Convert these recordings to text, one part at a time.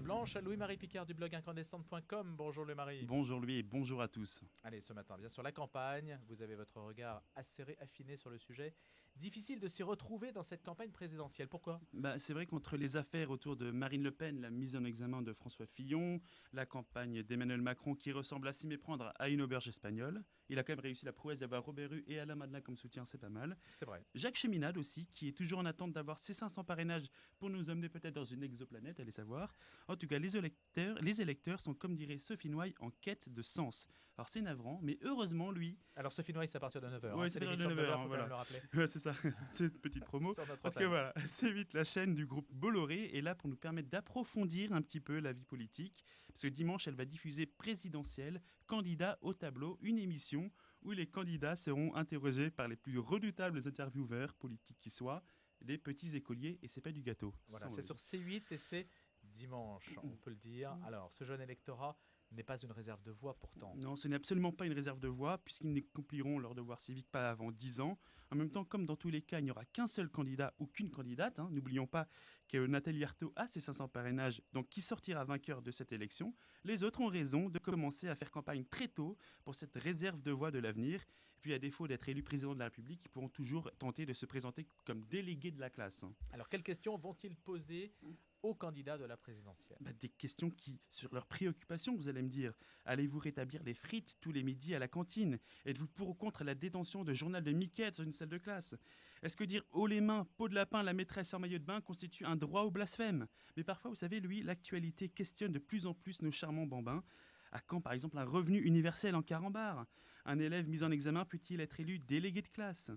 blanche. Louis-Marie Picard du blog incandescente.com. Bonjour Louis-Marie. Bonjour Louis et bonjour à tous. Allez, ce matin, bien sûr, la campagne. Vous avez votre regard acéré, affiné sur le sujet. Difficile de s'y retrouver dans cette campagne présidentielle. Pourquoi ? C'est vrai qu'entre les affaires autour de Marine Le Pen, la mise en examen de François Fillon, la campagne d'Emmanuel Macron qui ressemble à s'y méprendre à une auberge espagnole, il a quand même réussi la prouesse d'avoir Robert Rue et Alain Madelin comme soutien, c'est pas mal. C'est vrai. Jacques Cheminade aussi, qui est toujours en attente d'avoir ses 500 parrainages pour nous emmener peut-être dans une exoplanète, allez savoir. En tout cas, les électeurs sont, comme dirait Sophie Noailles, en quête de sens. Alors c'est navrant, mais heureusement, lui... Alors Sophie Noailles, c'est à partir de 9h. Ouais, C'est à l'émission de 9h, faut quand même le rappeler. Ouais, c'est ça, c'est une petite promo. Sur notre Parce que antenne. voilà, C8, la chaîne du groupe Bolloré, est là pour nous permettre d'approfondir un petit peu la vie politique. Parce que dimanche, elle va diffuser Présidentielle, candidat au tableau, une émission où les candidats seront interrogés par les plus redoutables intervieweurs politiques qui soient, des petits écoliers, et c'est pas du gâteau. Voilà, Sans c'est sur C8 et c'est dimanche, on peut le dire. Alors, ce jeune électorat n'est pas une réserve de voix pourtant. Non, ce n'est absolument pas une réserve de voix, puisqu'ils n'accompliront leur devoir civique pas avant 10 ans. En même temps, comme dans tous les cas, il n'y aura qu'un seul candidat ou qu'une candidate. N'oublions pas que Nathalie Arthaud a ses 500 parrainages, donc qui sortira vainqueur de cette élection. Les autres ont raison de commencer à faire campagne très tôt pour cette réserve de voix de l'avenir. Et puis, à défaut d'être élu président de la République, ils pourront toujours tenter de se présenter comme délégués de la classe. Alors, quelles questions vont-ils poser aux candidats de la présidentielle ? Des questions sur leurs préoccupations, vous allez me dire. Allez-vous rétablir les frites tous les midis à la cantine ? Êtes-vous pour ou contre la détention de journal de Mickey dans une salle de classe ? Est-ce que dire haut les mains, peau de lapin, la maîtresse en maillot de bain constitue un droit au blasphème ? Mais parfois, vous savez, lui, l'actualité questionne de plus en plus nos charmants bambins. À quand, par exemple, un revenu universel en carambar ? Un élève mis en examen peut-il être élu délégué de classe ?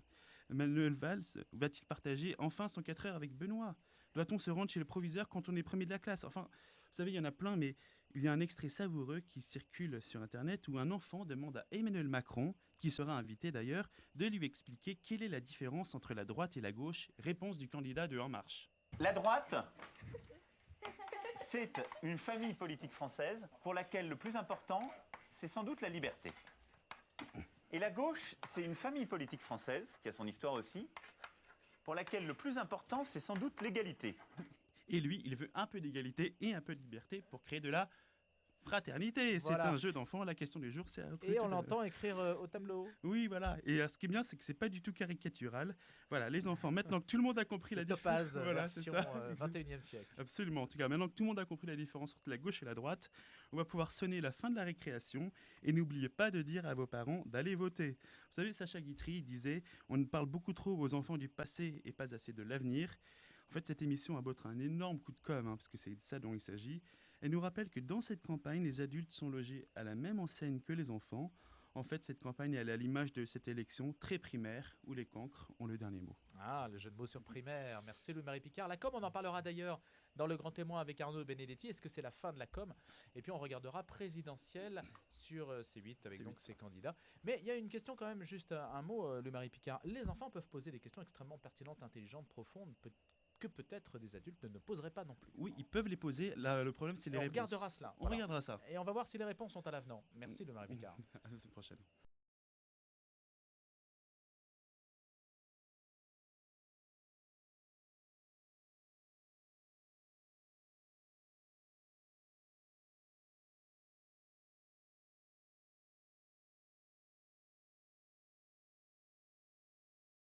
Manuel Valls va-t-il partager enfin son 4 heures avec Benoît ? Doit-on se rendre chez le proviseur quand on est premier de la classe ? Enfin, vous savez, il y en a plein, mais il y a un extrait savoureux qui circule sur Internet où un enfant demande à Emmanuel Macron, qui sera invité d'ailleurs, de lui expliquer quelle est la différence entre la droite et la gauche. Réponse du candidat de En Marche. La droite, c'est une famille politique française pour laquelle le plus important, c'est sans doute la liberté. Et la gauche, c'est une famille politique française, qui a son histoire aussi, pour laquelle le plus important, c'est sans doute l'égalité. Et lui, il veut un peu d'égalité et un peu de liberté pour créer de la fraternité. Voilà. C'est un jeu d'enfant. La question du jour, c'est... Et on l'entend écrire au tableau. Oui, voilà. Et ce qui est bien, c'est que c'est pas du tout caricatural. Voilà, les enfants, maintenant que tout le monde a compris C'est la différence... Topaz, Voilà, c'est version ça. 21e siècle. Absolument. En tout cas, maintenant que tout le monde a compris la différence entre la gauche et la droite, on va pouvoir sonner la fin de la récréation. Et n'oubliez pas de dire à vos parents d'aller voter. Vous savez, Sacha Guitry disait « On ne parle beaucoup trop aux enfants du passé et pas assez de l'avenir ». En fait, cette émission aborde un énorme coup de com', parce que c'est de ça dont il s'agit. Elle nous rappelle que dans cette campagne, les adultes sont logés à la même enseigne que les enfants. En fait, cette campagne, elle est à l'image de cette élection très primaire, où les cancres ont le dernier mot. Ah, le jeu de mots sur primaire. Merci Louis-Marie Picard. La com, on en parlera d'ailleurs dans Le Grand Témoin avec Arnaud Benedetti. Est-ce que c'est la fin de la com ? Et puis on regardera présidentielle sur C8 avec donc ses candidats. Mais il y a une question quand même, juste un mot, Louis-Marie Picard. Les enfants peuvent poser des questions extrêmement pertinentes, intelligentes, profondes, que peut-être des adultes ne poseraient pas non plus. Oui, ils peuvent les poser. Là, le problème, c'est les Et on réponses. regardera cela. On regardera ça. Et on va voir si les réponses sont à l'avenant. Merci Louis-Marie Picard. À la semaine prochaine.